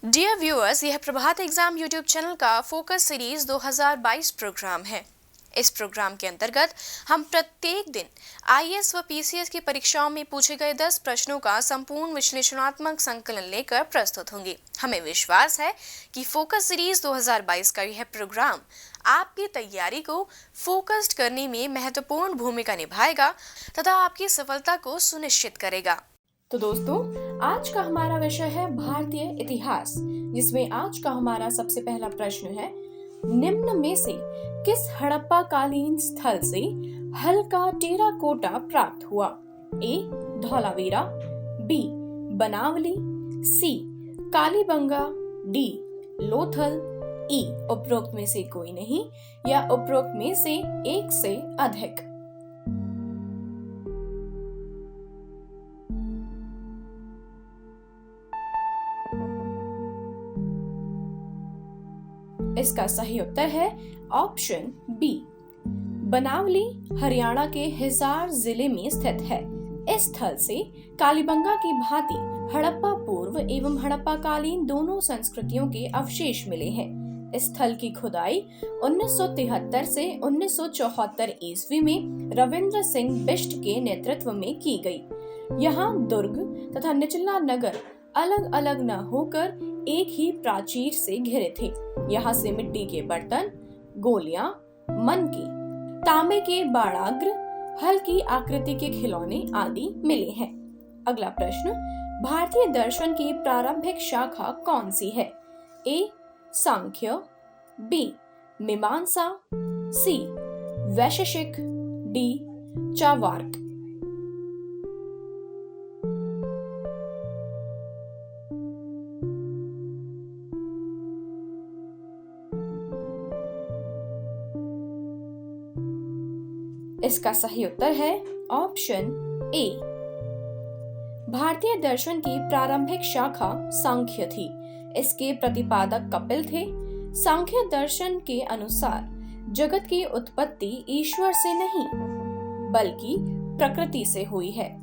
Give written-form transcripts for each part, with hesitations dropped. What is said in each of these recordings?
Dear viewers, यह प्रभात exam YouTube channel का focus series 2022 programme है। इस प्रोग्राम के अंतर्गत हम प्रत्येक दिन आईएएस व पीसीएस की परीक्षाओं में पूछे गए 10 प्रश्नों का संपूर्ण विश्लेषणात्मक संकलन लेकर प्रस्तुत होंगे। हमें विश्वास है कि फोकस सीरीज 2022 का यह प्रोग्राम आपकी तैयारी को फोकस्ड करने में महत्वपूर्ण भूमिका निभाएगा तथा आपकी सफलता को सुनिश्चित करेगा। तो दोस्तों, आज का हमारा विषय है भारतीय इतिहास, जिसमें आज का हमारा सबसे पहला प्रश्न है, निम्न में से किस हड़प्पा कालीन स्थल से हल्का टेराकोटा प्राप्त हुआ? ए. धौलावीरा, बी. बनावली, सी. कालीबंगा, डी. लोथल, ई. उपरोक्त में से कोई नहीं या उपरोक्त में से एक से अधिक। इसका सही उत्तर है ऑप्शन बी। बनावली हरियाणा के हिसार जिले में स्थित है। इस स्थल से कालीबंगा की भांति हड़प्पा पूर्व एवं हड़प्पा कालीन दोनों संस्कृतियों के अवशेष मिले हैं। इस स्थल की खुदाई 1973 से 1974 ईस्वी में रविंद्र सिंह बिष्ट के नेतृत्व में की गई। यहाँ दुर्ग तथा निचला नगर अलग अलग न होकर एक ही प्राचीर से घिरे थे। यहाँ से मिट्टी के बर्तन, गोलियां, मनकी, तांबे के बाड़ाग्र, हल्की आकृति के खिलौने आदि मिले हैं। अगला प्रश्न, भारतीय दर्शन की प्रारंभिक शाखा कौन सी है? ए. सांख्य, बी. मीमांसा, सी. वैशेषिक, डी. चार्वाक। इसका सही उत्तर है ऑप्शन ए। भारतीय दर्शन की प्रारंभिक शाखा सांख्य थी। इसके प्रतिपादक कपिल थे। सांख्य दर्शन के अनुसार जगत की उत्पत्ति ईश्वर से नहीं बल्कि प्रकृति से हुई है।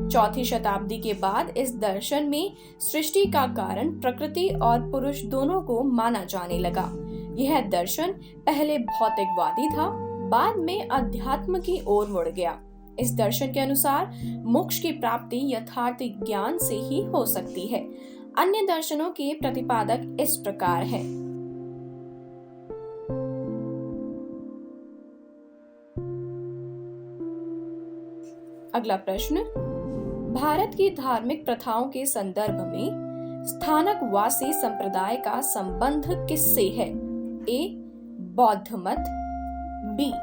चौथी शताब्दी के बाद इस दर्शन में सृष्टि का कारण प्रकृति और पुरुष दोनों को माना जाने लगा। यह दर्शन पहले भौतिकवादी था, बाद में अध्यात्म की ओर मुड़ गया। इस दर्शन के अनुसार मोक्ष की प्राप्ति यथार्थ ज्ञान से ही हो सकती है। अन्य दर्शनों के प्रतिपादक इस प्रकार हैं। अगला प्रश्न, भारत की धार्मिक प्रथाओं के संदर्भ में स्थानक वासी संप्रदाय का संबंध किससे है? ए. बौद्ध मत, बी.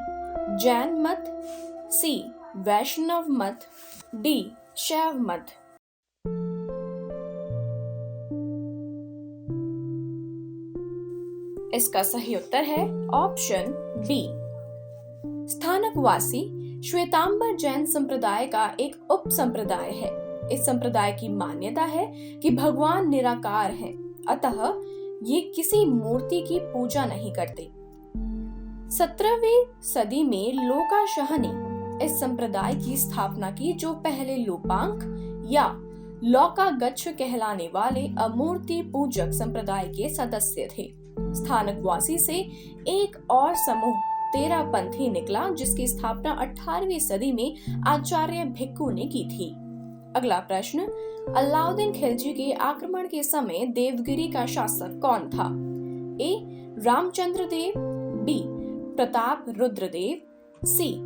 जैन मत, सी. वैष्णव मत, डी. शैव मत। इसका सही उत्तर है ऑप्शन बी। स्थानकवासी श्वेतांबर जैन संप्रदाय का एक उप संप्रदाय है। इस संप्रदाय की मान्यता है कि भगवान निराकार हैं, अतः ये किसी मूर्ति की पूजा नहीं करते। 17वीं सदी में लोकाशाह ने इस संप्रदाय की स्थापना की, जो पहले लोपांक या लौकागच्छ कहलाने वाले अमूर्ति पूजक संप्रदाय के सदस्य थे। स्थानकवासी से एक और समूह 13 पंथी निकला, जिसकी स्थापना 18वीं सदी में आचार्य भिक्खु ने की थी। अगला प्रश्न, अलाउद्दीन खिलजी के आक्रमण के समय देवगिरी का शासक कौन था? ए. रामचंद्र देव, बी. प्रताप रुद्रदेव, सी.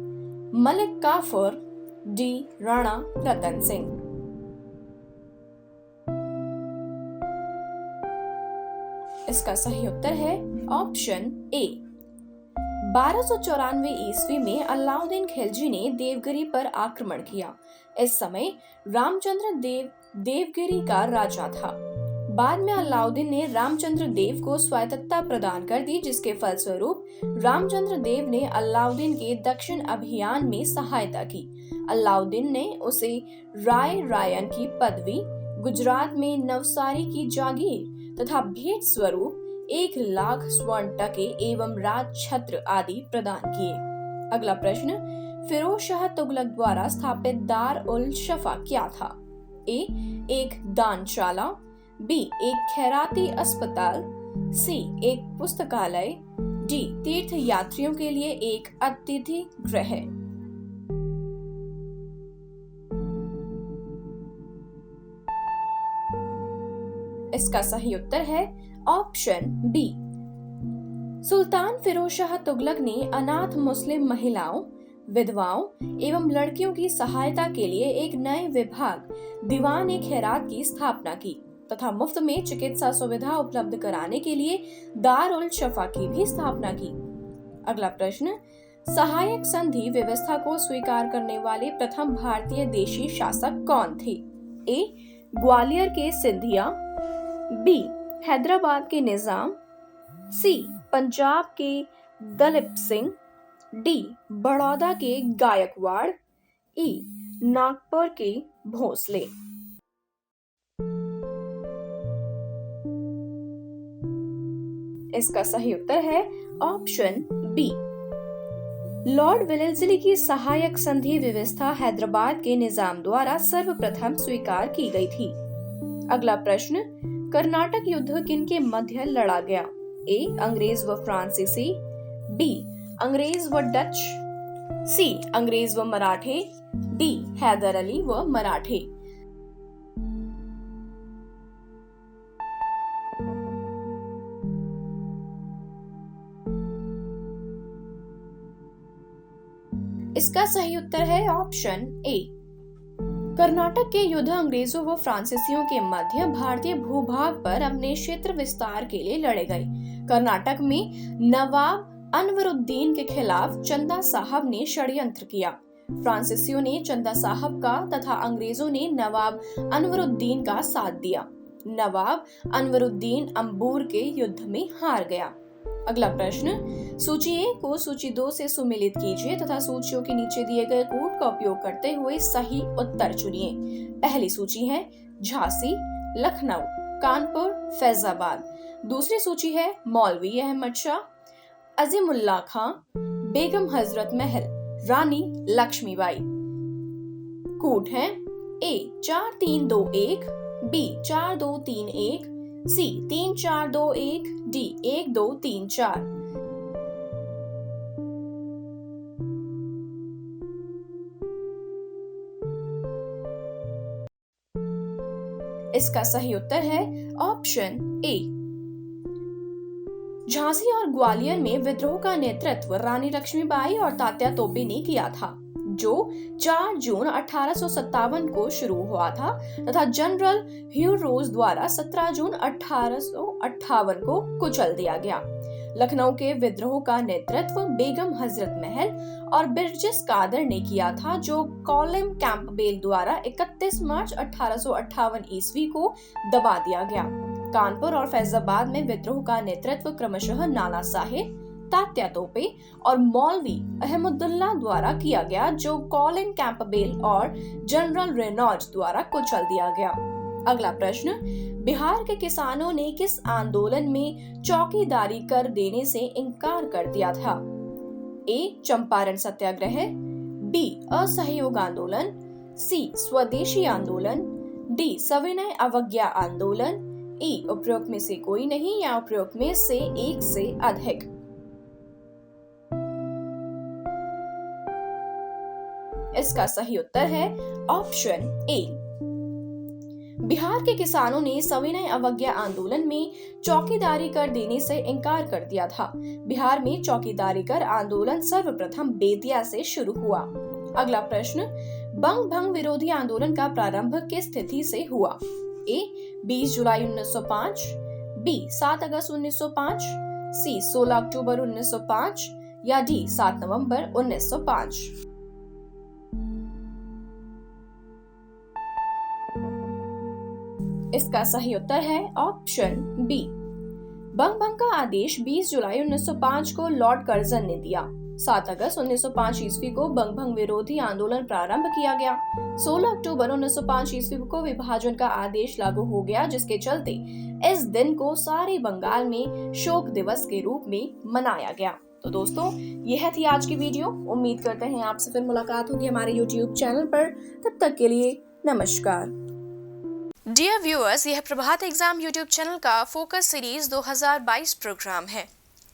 मलिक काफूर, डी. राणा रतन सिंह। इसका सही उत्तर है ऑप्शन ए। 1294 ईस्वी में अलाउद्दीन खिलजी ने देवगिरी पर आक्रमण किया। इस समय रामचंद्र देव देवगिरी का राजा था। बाद में अलाउद्दीन ने रामचंद्र देव को स्वायत्तता प्रदान कर दी, जिसके फलस्वरूप रामचंद्र देव ने अलाउद्दीन के दक्षिण अभियान में सहायता की। अलाउद्दीन ने उसे राय रायन की पदवी, गुजरात में नवसारी की जागीर तथा भेंट स्वरूप 1 लाख स्वर्ण टके एवं राज छत्र आदि प्रदान किए। अगला प्रश्न, फिरोज शाह तुगलक द्वारा स्थापित दार उल शफा क्या था? ए. एक दानशाला, बी एक खैराती अस्पताल, सी एक पुस्तकालय, डी तीर्थ यात्रियों के लिए एक अतिथि गृह। इसका सही उत्तर है ऑप्शन बी। सुल्तान फिरोज शाह तुगलक ने अनाथ मुस्लिम महिलाओं, विधवाओं एवं लड़कियों की सहायता के लिए एक नए विभाग दीवान-ए खैरात की स्थापना की तथा मुफ्त में चिकित्सा सुविधा उपलब्ध कराने के लिए दारुल शफा की भी स्थापना की। अगला प्रश्न, सहायक संधि व्यवस्था को स्वीकार करने वाले प्रथम भारतीय देशी शासक कौन थे? ए ग्वालियर के सिंधिया, बी हैदराबाद के निजाम, सी पंजाब के दलीप सिंह, डी बड़ौदा के गायकवाड़, ई नागपुर के भोसले। इसका सही उत्तर है ऑप्शन बी। लॉर्ड वेलेस्ली की सहायक संधि व्यवस्था हैदराबाद के निजाम द्वारा सर्वप्रथम स्वीकार की गई थी। अगला प्रश्न, कर्नाटक युद्ध किनके मध्य लड़ा गया? ए अंग्रेज व फ्रांसीसी, बी अंग्रेज व डच, सी अंग्रेज व मराठे, डी हैदर अली व मराठे। इसका सही उत्तर है ऑप्शन ए। कर्नाटक के युद्ध अंग्रेजों व फ्रांसीसियों के मध्य भारतीय भूभाग पर अपने क्षेत्र विस्तार के लिए लड़े गए। कर्नाटक में नवाब अनवरुद्दीन के खिलाफ चंदा साहब ने षड्यंत्र किया। फ्रांसीसियों ने चंदा साहब का तथा अंग्रेजों ने नवाब अनवरुद्दीन का साथ दिया। नवाब अनवरुद्दीन अंबूर के युद्ध में हार गया। अगला प्रश्न, सूची 1 को सूची 2 से सुमेलित कीजिए तथा सूचियों के नीचे दिए गए कोड का उपयोग करते हुए सही उत्तर चुनिए। पहली सूची है झांसी, लखनऊ, कानपुर, फैजाबाद। दूसरी सूची है मौलवी अहमद शाह, अजीमुल्लाह खां, बेगम हजरत महल, रानी लक्ष्मीबाई। कोड है ए 4321, बी 4231, सी 3421, डी 1234। इसका सही उत्तर है ऑप्शन ए। झांसी और ग्वालियर में विद्रोह का नेतृत्व रानी लक्ष्मीबाई और तात्या तोपे ने किया था, जो 4 जून 1857 को शुरू हुआ था तथा जनरल ह्यू रोज द्वारा 17 जून 1858 को कुचल दिया गया। लखनऊ के विद्रोह का नेतृत्व बेगम हजरत महल और बिरजिस कादर ने किया था, जो कॉलिन कैंपबेल द्वारा 31 मार्च 1858 ईस्वी को दबा दिया गया। कानपुर और फैजाबाद में विद्रोह का नेतृत्व क्रमशः नाना साहेब, तात्या तोपे और मौलवी अहमदुल्लाह द्वारा किया गया, जो कॉलिन कैंपबेल और जनरल रेनॉल्ड्स द्वारा कुचल दिया गया। अगला प्रश्न, बिहार के किसानों ने किस आंदोलन में चौकीदारी कर देने से इनकार कर दिया था? ए चंपारण सत्याग्रह, बी असहयोग आंदोलन, सी स्वदेशी आंदोलन, डी सविनय अवज्ञा आंदोलन, ई उपरोक्त में से कोई नहीं या उपरोक्त में से एक से अधिक। इसका सही उत्तर है ऑप्शन ए। बिहार के किसानों ने सविनय अवज्ञा आंदोलन में चौकीदारी कर देने से इनकार कर दिया था। बिहार में चौकीदारी कर आंदोलन सर्वप्रथम बेतिया से शुरू हुआ। अगला प्रश्न, बंग भंग विरोधी आंदोलन का प्रारंभ किस तिथि से हुआ? ए 20 जुलाई 1905, बी 7 अगस्त 1905, सी 16 अक्टूबर 1905 या डी 7 नवंबर 1905। इसका सही उत्तर है ऑप्शन बी। बंग भंग का आदेश 20 जुलाई 1905 को लॉर्ड कर्जन ने दिया। 7 अगस्त 1905 ईस्वी को बंग भंग विरोधी आंदोलन प्रारंभ किया गया। 16 अक्टूबर 1905 ईस्वी को विभाजन का आदेश लागू हो गया, जिसके चलते इस दिन को सारे बंगाल में शोक दिवस के रूप में मनाया गया। तो दोस्तों, यह थी आज की वीडियो। उम्मीद करते हैं आपसे फिर मुलाकात होगी हमारे YouTube चैनल पर। तब तक के लिए नमस्कार। डियर व्यूअर्स, यह प्रभात एग्जाम यूट्यूब चैनल का फोकस सीरीज 2022 प्रोग्राम है।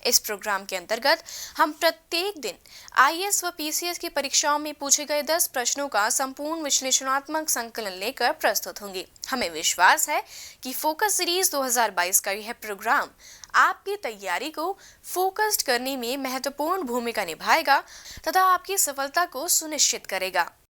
इस प्रोग्राम के अंतर्गत हम प्रत्येक दिन आईएएस व पीसीएस की परीक्षाओं में पूछे गए 10 प्रश्नों का संपूर्ण विश्लेषणात्मक संकलन लेकर प्रस्तुत होंगे। हमें विश्वास है कि फोकस सीरीज 2022 का यह प्रोग्राम आपकी तैयारी को फोकस्ड करने में महत्वपूर्ण भूमिका निभाएगा तथा आपकी सफलता को सुनिश्चित करेगा।